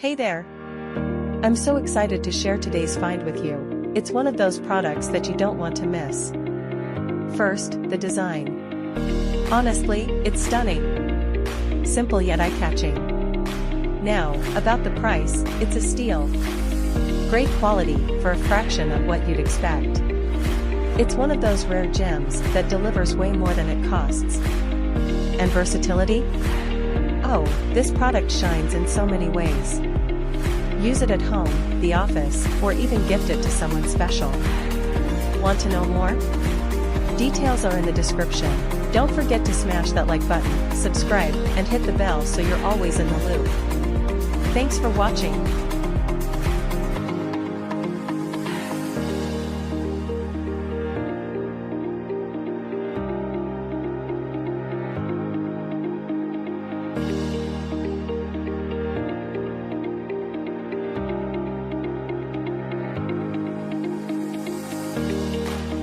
Hey there! I'm so excited to share today's find with you. It's one of those products that you don't want to miss. First, the design. Honestly, it's stunning. Simple yet eye-catching. Now, about the price, it's a steal. Great quality for a fraction of what you'd expect. It's one of those rare gems that delivers way more than it costs. And versatility? Oh, this product shines in so many ways. Use it at home, the office, or even gift it to someone special. Want to know more? Details are in the description. Don't forget to smash that like button, subscribe, and hit the bell so you're always in the loop. Thanks for watching.